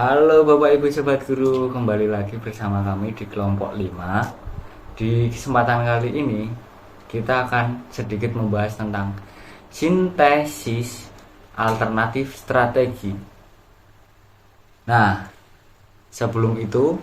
Halo Bapak Ibu Sobat Guru, kembali lagi bersama kami di kelompok 5. Di kesempatan kali ini kita akan sedikit membahas tentang sintesis alternatif strategi. Nah, sebelum itu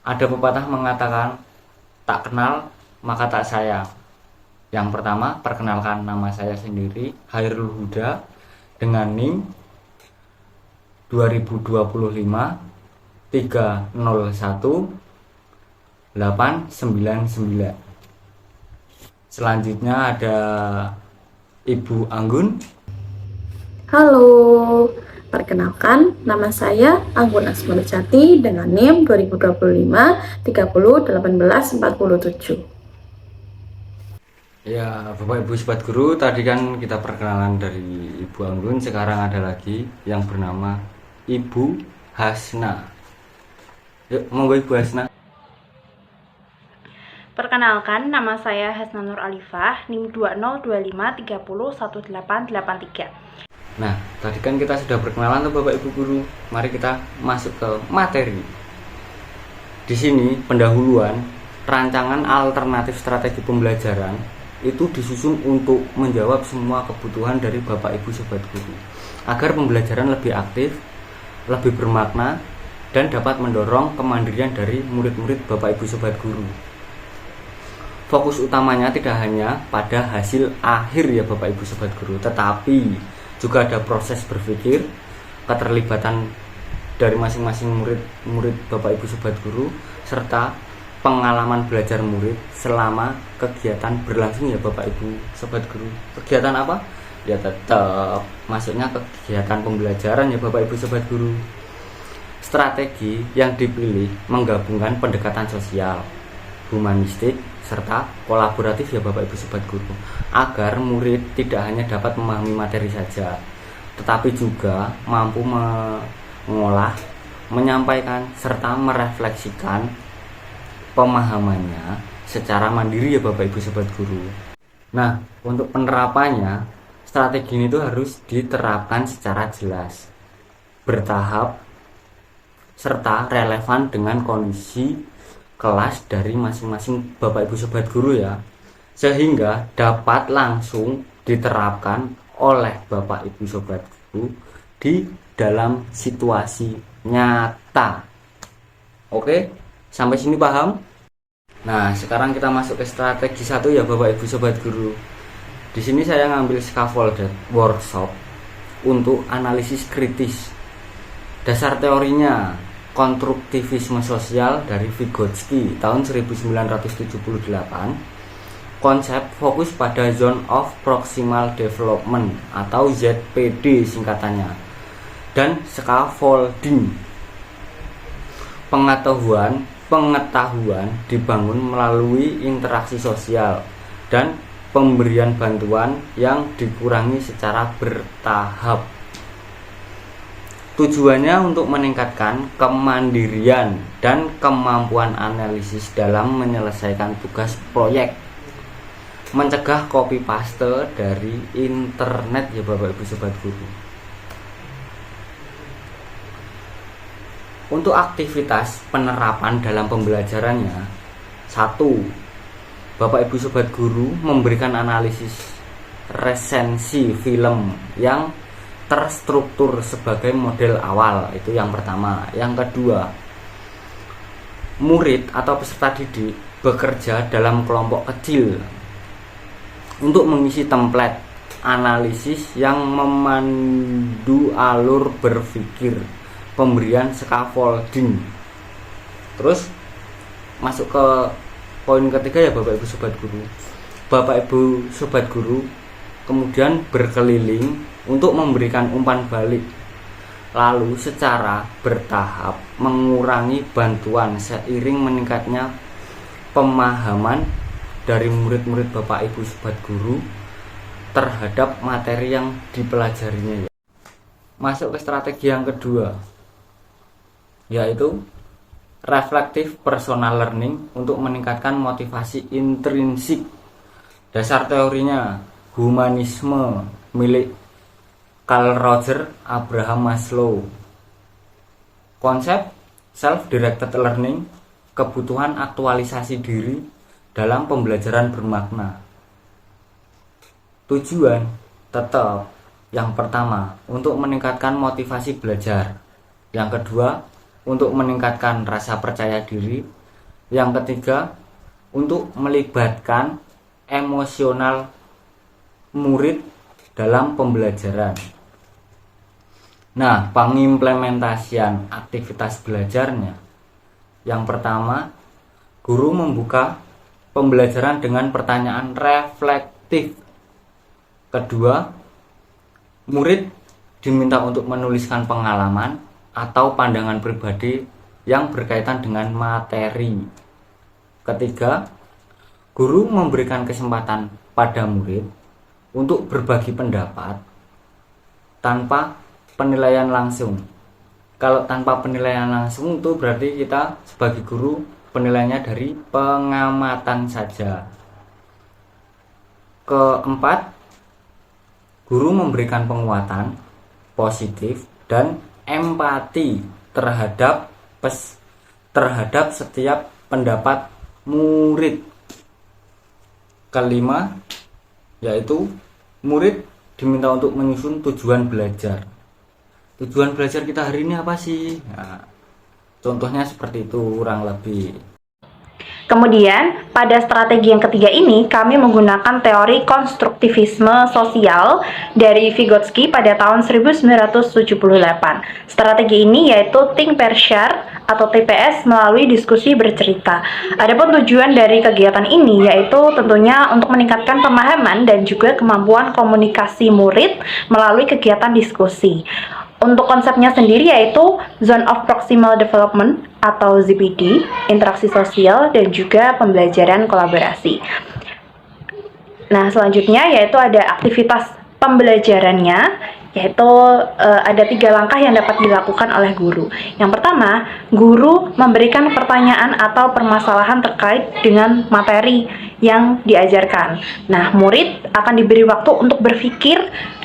ada pepatah mengatakan tak kenal maka tak sayang. Yang pertama, perkenalkan nama saya sendiri, Hairul Huda, dengan NIM 2025 301 899. Selanjutnya ada Ibu Anggun. Halo, perkenalkan nama saya Anggun Asmurjati dengan NIM 2025 30 18 47. Ya, Bapak Ibu Sobat Guru, tadi kan kita perkenalan dari Ibu Anggun, sekarang ada lagi yang bernama Ibu Hasna. Yuk, monggo Ibu Hasna. Perkenalkan, nama saya Hasna Nur Alifah, NIM 2025 30 1883. Nah, tadi kan kita sudah perkenalan tuh Bapak Ibu Guru. Mari kita masuk ke materi. Di sini pendahuluan rancangan alternatif strategi pembelajaran itu disusun untuk menjawab semua kebutuhan dari Bapak Ibu Sobat Guru agar pembelajaran lebih aktif, lebih bermakna, dan dapat mendorong kemandirian dari murid-murid Bapak Ibu Sobat Guru. Fokus utamanya tidak hanya pada hasil akhir ya Bapak Ibu Sobat Guru, tetapi juga ada proses berpikir, keterlibatan dari masing-masing murid Bapak Ibu Sobat Guru, serta pengalaman belajar murid selama kegiatan berlangsung ya Bapak Ibu Sobat Guru. Kegiatan apa? Ya tetap masuknya kegiatan pembelajaran ya Bapak Ibu Sobat Guru. Strategi yang dipilih menggabungkan pendekatan sosial, humanistik, serta kolaboratif ya Bapak Ibu Sobat Guru, agar murid tidak hanya dapat memahami materi saja, tetapi juga mampu mengolah, menyampaikan, serta merefleksikan pemahamannya secara mandiri ya Bapak Ibu Sobat Guru. Nah, untuk penerapannya, strategi ini tuh harus diterapkan secara jelas, bertahap, serta relevan dengan kondisi kelas dari masing-masing Bapak Ibu Sobat Guru ya, sehingga dapat langsung diterapkan oleh Bapak Ibu Sobat Guru di dalam situasi nyata. Oke, sampai sini paham? Nah, sekarang kita masuk ke strategi 1 ya Bapak Ibu Sobat Guru. Di sini saya ngambil scaffolded workshop untuk analisis kritis. Dasar teorinya konstruktivisme sosial dari Vygotsky tahun 1978. Konsep fokus pada Zone of Proximal Development atau ZPD singkatannya. Dan scaffolding. Pengetahuan dibangun melalui interaksi sosial dan pemberian bantuan yang dikurangi secara bertahap. Tujuannya untuk meningkatkan kemandirian dan kemampuan analisis dalam menyelesaikan tugas proyek, mencegah copy paste dari internet ya Bapak Ibu Sobat Guru. Untuk aktivitas penerapan dalam pembelajarannya, 1. Bapak Ibu Sobat Guru memberikan analisis resensi film yang terstruktur sebagai model awal, itu yang pertama. Yang kedua, murid atau peserta didik bekerja dalam kelompok kecil untuk mengisi template analisis yang memandu alur berpikir, pemberian scaffolding. Terus masuk ke poin ketiga ya Bapak Ibu Sobat Guru. Bapak Ibu Sobat Guru kemudian berkeliling untuk memberikan umpan balik, lalu secara bertahap mengurangi bantuan seiring meningkatnya pemahaman dari murid-murid Bapak Ibu Sobat Guru terhadap materi yang dipelajarinya. Masuk ke strategi yang kedua, yaitu reflective personal learning untuk meningkatkan motivasi intrinsik. Dasar teorinya humanisme milik Carl Roger Abraham Maslow. Konsep self-directed learning, kebutuhan aktualisasi diri dalam pembelajaran bermakna. Tujuan tetap yang pertama untuk meningkatkan motivasi belajar, yang kedua untuk meningkatkan rasa percaya diri, yang ketiga untuk melibatkan emosional murid dalam pembelajaran. Nah, pengimplementasian aktivitas belajarnya. Yang pertama, guru membuka pembelajaran dengan pertanyaan reflektif. Kedua, murid diminta untuk menuliskan pengalaman atau pandangan pribadi yang berkaitan dengan materi. Ketiga, guru memberikan kesempatan pada murid untuk berbagi pendapat tanpa penilaian langsung. Kalau tanpa penilaian langsung itu berarti kita sebagai guru penilaiannya dari pengamatan saja. Keempat, guru memberikan penguatan positif dan empati terhadap setiap pendapat murid. Kelima, yaitu murid diminta untuk menyusun tujuan belajar. Tujuan belajar kita hari ini apa sih? Nah, contohnya seperti itu kurang lebih. Kemudian, pada strategi yang ketiga ini, kami menggunakan teori konstruktivisme sosial dari Vygotsky pada tahun 1978. Strategi ini yaitu think, pair, share atau TPS melalui diskusi bercerita. Adapun tujuan dari kegiatan ini yaitu tentunya untuk meningkatkan pemahaman dan juga kemampuan komunikasi murid melalui kegiatan diskusi. Untuk konsepnya sendiri yaitu Zone of Proximal Development atau ZPD, interaksi sosial, dan juga pembelajaran kolaborasi. Nah, selanjutnya yaitu ada aktivitas pembelajarannya, yaitu ada 3 langkah yang dapat dilakukan oleh guru. Yang pertama, guru memberikan pertanyaan atau permasalahan terkait dengan materi yang diajarkan. Nah, murid akan diberi waktu untuk berpikir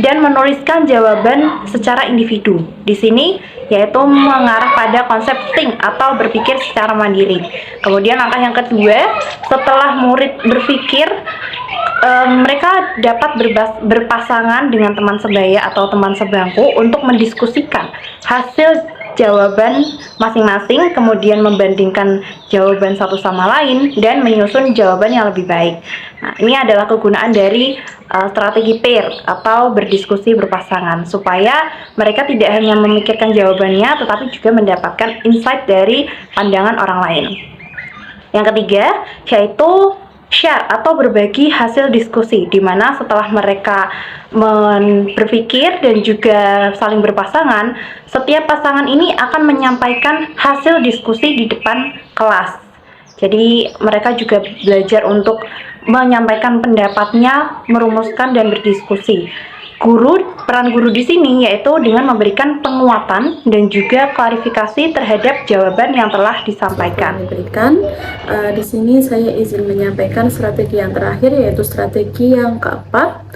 dan menuliskan jawaban secara individu. Di sini yaitu mengarah pada konsep think atau berpikir secara mandiri. Kemudian langkah yang kedua, setelah murid berpikir, mereka dapat berpasangan dengan teman sebaya atau teman sebangku untuk mendiskusikan hasil jawaban masing-masing, kemudian membandingkan jawaban satu sama lain dan menyusun jawaban yang lebih baik. Nah, ini adalah kegunaan dari strategi pair atau berdiskusi berpasangan, supaya mereka tidak hanya memikirkan jawabannya tetapi juga mendapatkan insight dari pandangan orang lain. Yang ketiga yaitu share atau berbagi hasil diskusi, di mana setelah mereka berpikir dan juga saling berpasangan, setiap pasangan ini akan menyampaikan hasil diskusi di depan kelas. Jadi mereka juga belajar untuk menyampaikan pendapatnya, merumuskan dan berdiskusi. Peran guru di sini yaitu dengan memberikan penguatan dan juga klarifikasi terhadap jawaban yang telah disampaikan. Di sini saya izin menyampaikan strategi yang terakhir, yaitu strategi yang keempat,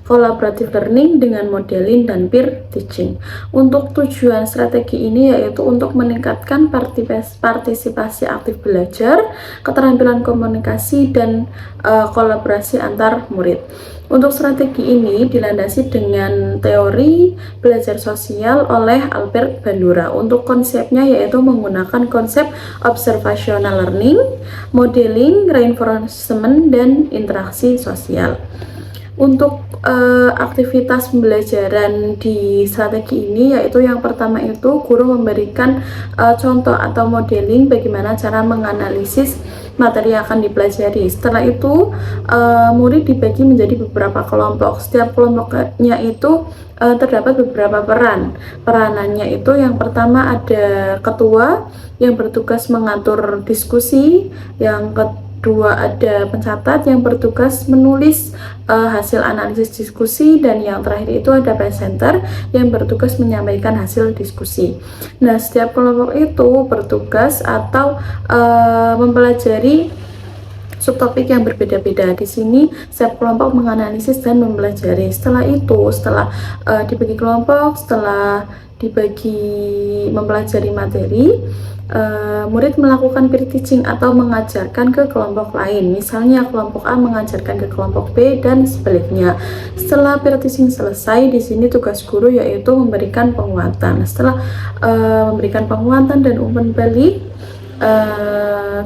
collaborative learning dengan modeling dan peer teaching. Untuk tujuan strategi ini yaitu untuk meningkatkan partisipasi aktif belajar, keterampilan komunikasi, dan kolaborasi antar murid. Untuk strategi ini dilandasi dengan teori belajar sosial oleh Albert Bandura. Untuk konsepnya yaitu menggunakan konsep observational learning, modeling, reinforcement, dan interaksi sosial. Untuk aktivitas pembelajaran di strategi ini yaitu yang pertama itu guru memberikan contoh atau modeling bagaimana cara menganalisis materi yang akan dipelajari. Setelah itu murid dibagi menjadi beberapa kelompok. Setiap kelompoknya itu terdapat beberapa peranannya itu yang pertama ada ketua yang bertugas mengatur diskusi, yang kedua ada pencatat yang bertugas menulis hasil analisis diskusi, dan yang terakhir itu ada presenter yang bertugas menyampaikan hasil diskusi. Nah, setiap kelompok itu bertugas atau mempelajari subtopik yang berbeda-beda. Di sini setiap kelompok menganalisis dan mempelajari. Setelah itu, setelah dibagi kelompok, setelah dibagi mempelajari materi, murid melakukan peer teaching atau mengajarkan ke kelompok lain. Misalnya kelompok A mengajarkan ke kelompok B dan sebaliknya. Setelah peer teaching selesai, di sini tugas guru yaitu memberikan penguatan. Setelah memberikan penguatan dan umpan balik,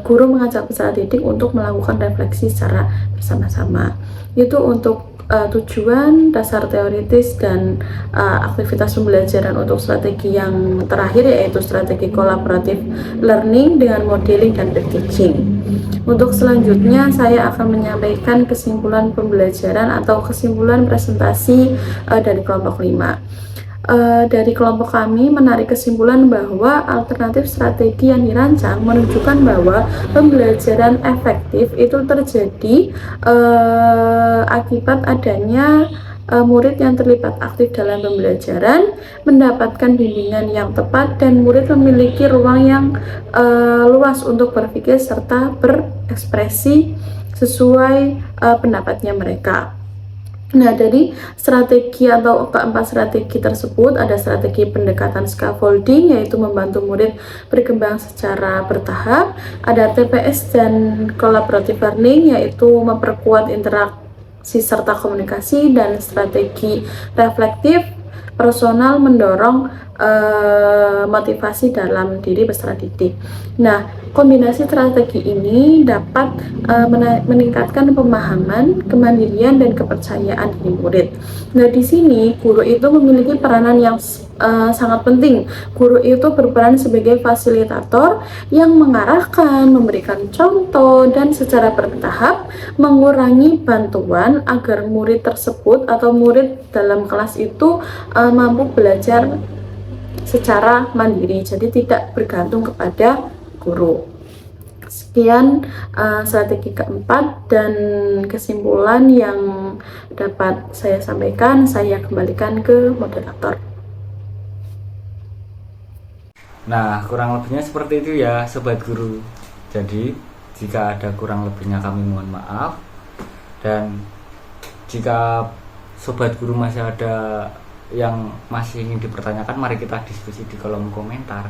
guru mengajak peserta didik untuk melakukan refleksi secara bersama-sama. Itu untuk tujuan, dasar teoritis, dan aktivitas pembelajaran untuk strategi yang terakhir, yaitu strategi collaborative learning dengan modeling dan peer teaching. Untuk selanjutnya saya akan menyampaikan kesimpulan pembelajaran atau kesimpulan presentasi dari kelompok 5. Dari kelompok kami menarik kesimpulan bahwa alternatif strategi yang dirancang menunjukkan bahwa pembelajaran efektif itu terjadi akibat adanya murid yang terlibat aktif dalam pembelajaran, mendapatkan bimbingan yang tepat, dan murid memiliki ruang yang luas untuk berpikir serta berekspresi sesuai pendapatnya mereka. Nah, dari strategi atau keempat strategi tersebut ada strategi pendekatan scaffolding, yaitu membantu murid berkembang secara bertahap. Ada TPS dan collaborative learning, yaitu memperkuat interaksi serta komunikasi, dan strategi reflektif personal mendorong motivasi dalam diri peserta didik. Nah, kombinasi strategi ini dapat meningkatkan pemahaman, kemandirian, dan kepercayaan diri murid. Nah, di sini guru itu memiliki peranan yang sangat penting. Guru itu berperan sebagai fasilitator yang mengarahkan, memberikan contoh, dan secara bertahap mengurangi bantuan agar murid tersebut atau murid dalam kelas itu mampu belajar secara mandiri, jadi tidak bergantung kepada guru. Sekian strategi keempat dan kesimpulan yang dapat saya sampaikan. Saya kembalikan ke moderator. Nah, kurang lebihnya seperti itu ya Sobat Guru. Jadi jika ada kurang lebihnya kami mohon maaf, dan jika Sobat Guru masih ada yang masih ingin dipertanyakan, mari kita diskusi di kolom komentar.